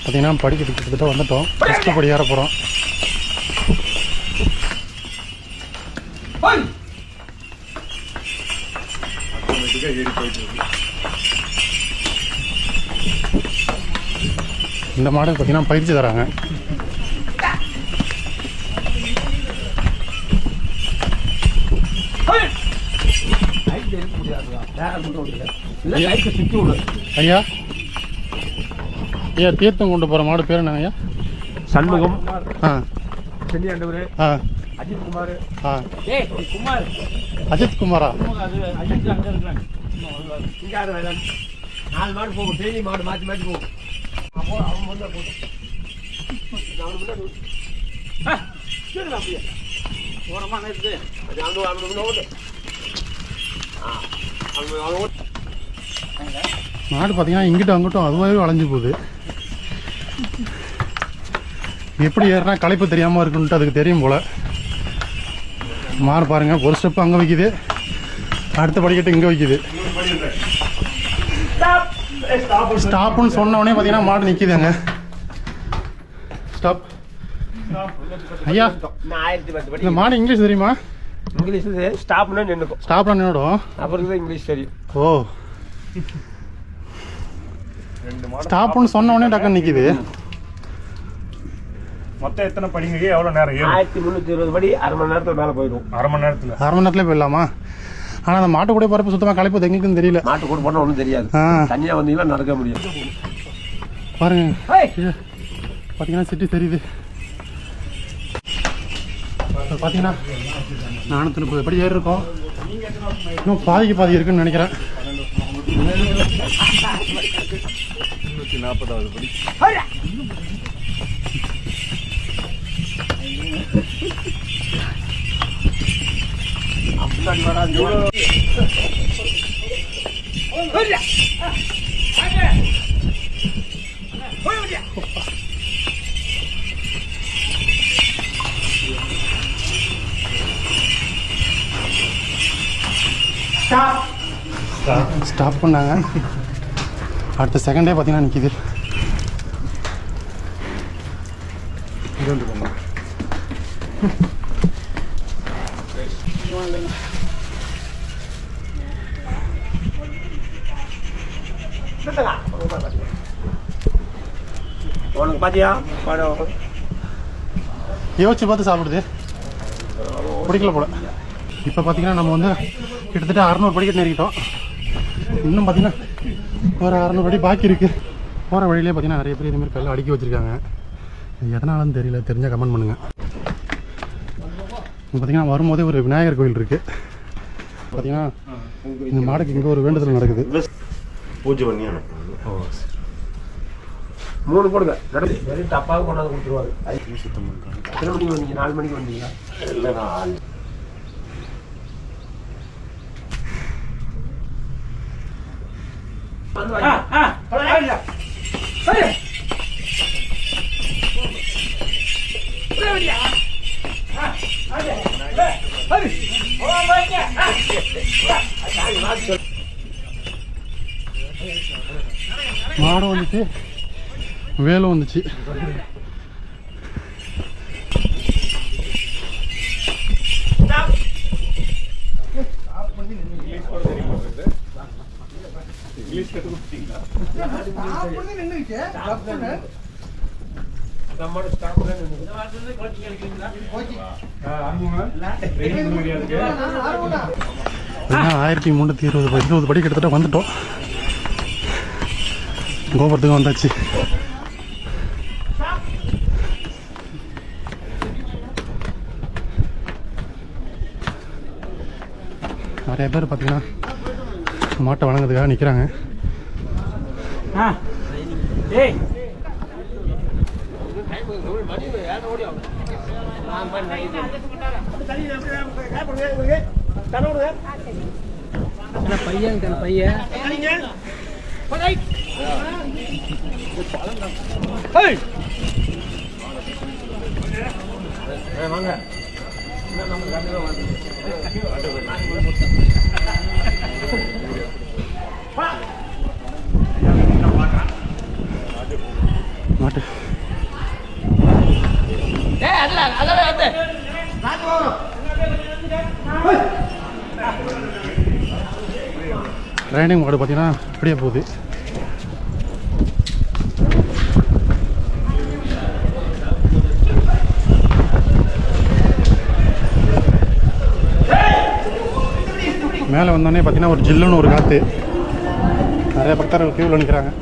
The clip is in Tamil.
பார்த்தீங்கன்னா படிக்கட்டு கிட்டத்தட்ட வந்துட்டோம். ஃபஸ்ட்டு படி ஏற போகிறோம். இந்த மாடு பார்த்தீங்கன்னா பயிற்சி தராங்க. ஐயா ஐயா தீர்த்தம் கொண்டு போகிற மாடு பேர் என்னங்க ஐயா? சண்முகம். செல்லியாண்டவர். அஜித் குமார். குமார் அஜித் குமாரா? அஜித் அங்கே இருக்கிறாங்க. இங்கே யாரும் வேணாம். 4 மாடு போகும். டெய்லி மாடு மாற்றி மாற்றி போகும். அவன் வந்து போட்டு அப்படியே ஓரமாக நிறுத்து. மாடு பார்த்தீங்கன்னா இங்கிட்டும் அங்கிட்டும் அதுவாகவே வளைஞ்சு போகுது. எப்படி ஏறினா களைப்பு தெரியாமல் இருக்குன்ட்டு அதுக்கு தெரியும் போல். மாடு பாருங்கள், ஒரு ஸ்டெப்பு அங்கே வைக்குது, அடுத்த படிக்கட்டு இங்கே வைக்குது. ஸ்டாப்புன்னு சொன்னவொடனே பார்த்தீங்கன்னா மாடு நிற்கிதுங்க. ஸ்டாப். ஐயா இந்த மாடு இங்கிலீஷ் தெரியுமா? இங்கிலீஷ் ஸ்டாப்னா நின்றுக்கும். ஸ்டாப்னா நின்றுடும். அப்புறம் இங்கிலீஷ் தெரியும். ஓ, ஸ்டாப்னு சொன்ன உடனே டக்குன்னு நிற்கிது. மொத்தம் எத்தனை படிங்க? எவ்வளோ நேரம்? 1320 படி. அரை மணி நேரத்தில் மேலே போயிடும். அரை மணி நேரத்தில்? அரை மணி நேரத்தில் போயிடலாமா? ஆனால் அந்த மாட்டு கூட போகிறப்ப சுத்தமாக களைப்பு எங்களுக்கும் தெரியல. மாட்டு கூட போனால் ஒன்றும் தெரியாது. தனியாக வந்தீங்கன்னா நடக்க முடியாது. பாருங்க பார்த்தீங்கன்னா சிட்டி தெரியுது. பார்த்தீங்கன்னா 430 படி ஏறி இருக்கோம். இன்னும் பாதிக்கு பாதி இருக்குன்னு நினைக்கிறேன். 240வது படி. ஸ்டாப் பண்ணாங்க. அடுத்த செகண்டே பார்த்தீங்கன்னா நிற்கிது. பாத்தியா யோசிச்சு பார்த்து சாப்பிடுது, பிடிக்கல போல. இப்போ பார்த்தீங்கன்னா நம்ம வந்து கிட்டத்தட்ட 600 படிக்கட்டு நெருங்கிட்டோம். இன்னும் பார்த்தீங்கன்னா ஒரு 600 படி பாக்கி இருக்குது. போகிற வழியிலே பார்த்தீங்கன்னா நிறைய பேர் இதுமாதிரி கல் அடுக்கி வச்சுருக்காங்க. எதனாலும் தெரியல, தெரிஞ்சால் கமெண்ட் பண்ணுங்கள். இங்கே பார்த்தீங்கன்னா வரும்போதே ஒரு விநாயகர் கோயில் இருக்குது. பார்த்தீங்கன்னா இந்த மாடுக்கு இங்கே ஒரு வேண்டுதல் நடக்குது. பூஜை பண்ணி 3 போடுங்க. வெறும் டப்பாக கொண்டாந்து கொடுத்துருவாரு. சுத்தம் பண்ணுறாங்க. எத்தனை மணிக்கு வந்தீங்க? 4 மணிக்கு வந்தீங்க? இல்லை, நான் மாடும் வந்துச்சு, வேலும் வந்துச்சு. ஆ 1320 படி கிட்டத்தட்ட வந்துட்டோம். கோபுரத்துக்கு வந்தாச்சு. நிறைய பேர் பார்த்தீங்கன்னா மாட்டை வணங்குறதுக்காக நிற்கிறாங்க. பையன் வாங்க மாட்டு ட்ரைனிங் மாடு பார்த்தீங்கன்னா அப்படியே போகுது. மேலே வந்தோடனே பார்த்தீங்கன்னா ஒரு ஜில்லுன்னு ஒரு காற்று. நிறைய பக்தர்கள் கியூவில் நிற்கிறாங்க.